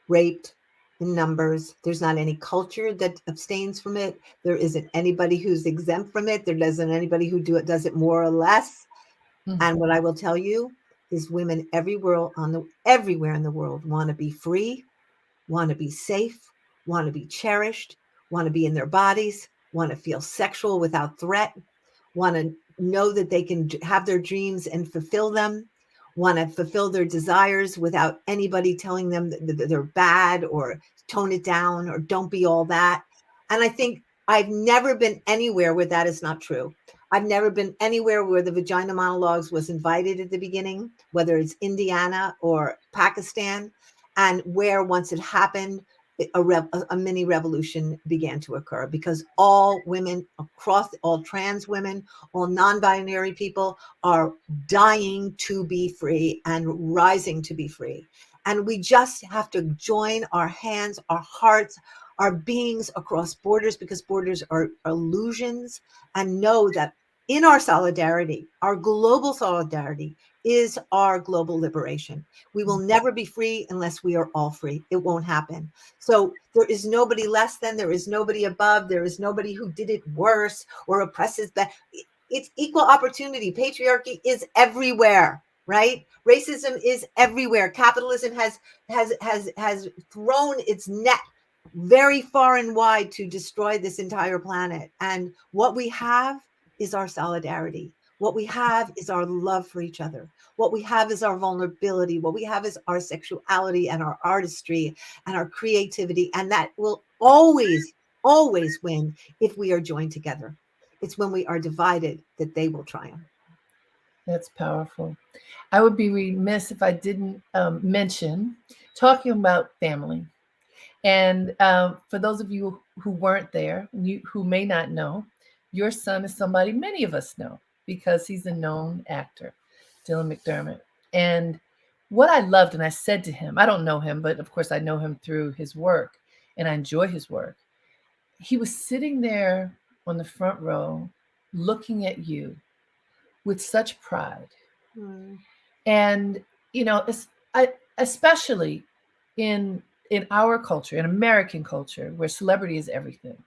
raped in numbers. There's not any culture that abstains from it. There isn't anybody who's exempt from it. There isn't anybody who does it more or less. Mm. And what I will tell you is women everywhere in the world want to be free, want to be safe, want to be cherished, want to be in their bodies, want to feel sexual without threat, want to know that they can have their dreams and fulfill them, want to fulfill their desires without anybody telling them that they're bad or tone it down or don't be all that. And I think I've never been anywhere where that is not true. I've never been anywhere where the Vagina Monologues was invited at the beginning, whether it's Indiana or Pakistan, and where once it happened, a mini revolution began to occur, because all women across, all trans women, all non-binary people are dying to be free and rising to be free. And we just have to join our hands, our hearts, our beings across borders, because borders are illusions, and know that in our solidarity, our global solidarity is our global liberation. We will never be free unless we are all free. It won't happen. So there is nobody less than, there is nobody above, there is nobody who did it worse or oppresses that. It's equal opportunity. Patriarchy is everywhere, right? Racism is everywhere. Capitalism has thrown its net very far and wide to destroy this entire planet. And what we have is our solidarity. What we have is our love for each other. What we have is our vulnerability. What we have is our sexuality and our artistry and our creativity. And that will always, always win if we are joined together. It's when we are divided that they will triumph. That's powerful. I would be remiss if I didn't mention talking about family. And for those of you who weren't there, who may not know, your son is somebody many of us know because he's a known actor, Dylan McDermott. And what I loved, and I said to him, I don't know him, but of course I know him through his work and I enjoy his work. He was sitting there on the front row looking at you with such pride. Mm, And, you know, especially in in our culture, in American culture, where celebrity is everything,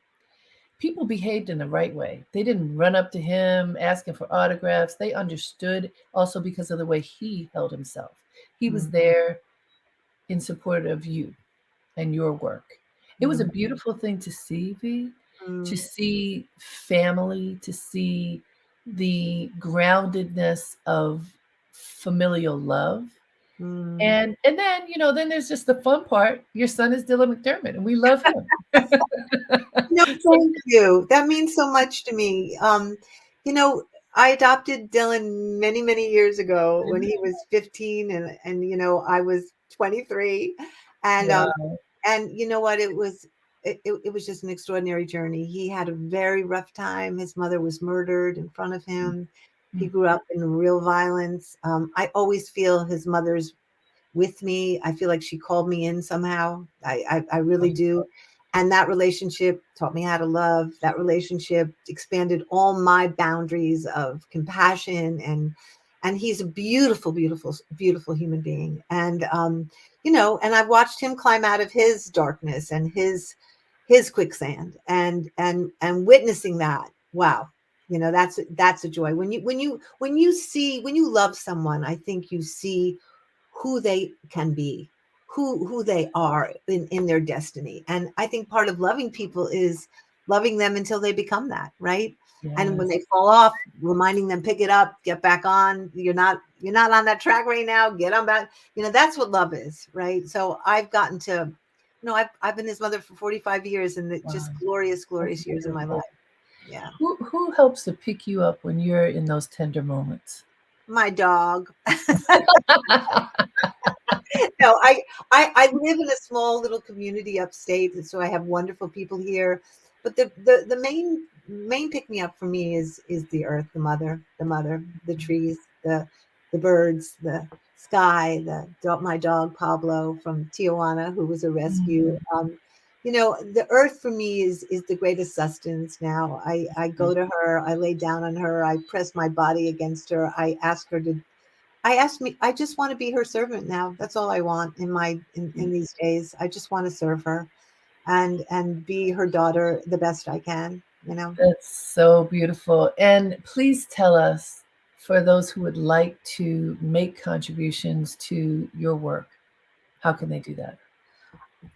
people behaved in the right way. They didn't run up to him asking for autographs. They understood, also because of the way he held himself. He was mm, there in support of you and your work. It was a mm, beautiful thing to see, V, to mm, see family, to see the groundedness of familial love. mm. And then, you know, then there's just the fun part. Your son is Dylan McDermott, and we love him. No, So, thank you. That means so much to me. You know, I adopted Dylan many, many years ago when he was 15, and I was 23. And wow. and you know what? It was just an extraordinary journey. He had a very rough time. His mother was murdered in front of him. He Mm, grew up in real violence. I always feel his mother's with me. I feel like she called me in somehow. I really do. And that relationship taught me how to love. That relationship expanded all my boundaries of compassion, and he's a beautiful, beautiful, beautiful human being. And and I've watched him climb out of his darkness and his quicksand, and witnessing that. Wow. That's a joy. When you love someone, I think you see who they can be, who they are in their destiny. And I think part of loving people is loving them until they become that, right? And when yes. they fall off, reminding them, pick it up, get back on. You're not on that track right now, get on back. That's what love is, right? So I've gotten to, I've been his mother for 45 years, and Wow. just glorious, That's glorious years in my beautiful. life. Yeah. Who helps to pick you up when you're in those tender moments? My dog. No, I live in a small little community upstate, and so I have wonderful people here. But the main pick me up for me is the earth, the mother, the trees, the birds, the sky, my dog Pablo from Tijuana, who was a rescue. Mm, The earth for me is the greatest sustenance now. I go to her, I lay down on her, I press my body against her, I just want to be her servant now. That's all I want in these days. I just want to serve her and be her daughter the best I can. that's so beautiful. And please tell us, for those who would like to make contributions to your work, how can they do that?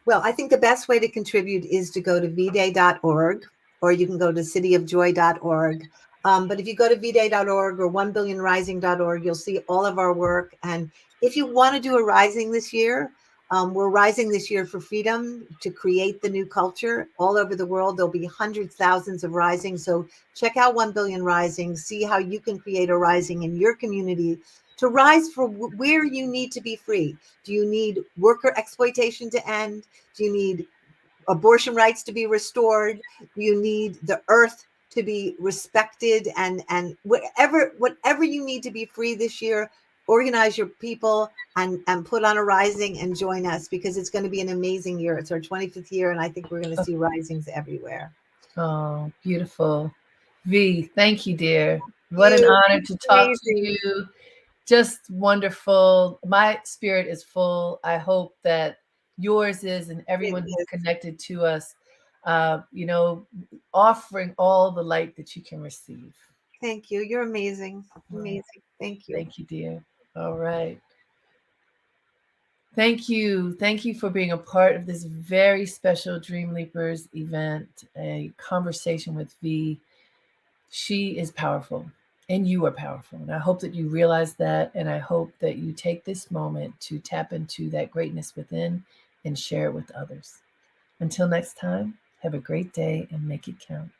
Well, I think the best way to contribute is to go to vday.org, or you can go to cityofjoy.org. But if you go to vday.org or 1billionrising.org, you'll see all of our work. And if you want to do a rising this year, we're rising this year for freedom to create the new culture all over the world. There'll be hundreds, thousands of risings. So check out 1 Billion Rising, see how you can create a rising in your community to rise for where you need to be free. Do you need worker exploitation to end? Do you need abortion rights to be restored? Do you need the earth to be respected? And whatever you need to be free this year, organize your people and put on a rising and join us, because it's going to be an amazing year. It's our 25th year, and I think we're going to see risings everywhere. Oh, beautiful. V, thank you, dear. What an You honor to talk to amazing. you. Just wonderful. My spirit is full. I hope that yours is, and It everyone who's is. connected to us, you know, offering all the light that you can receive. Thank you. You're amazing. All right. Amazing. Thank you. Thank you, dear. All right. Thank you. Thank you for being a part of this very special Dreamleapers event, a conversation with V. She is powerful, and you are powerful. And I hope that you realize that. And I hope that you take this moment to tap into that greatness within and share it with others. Until next time, have a great day and make it count.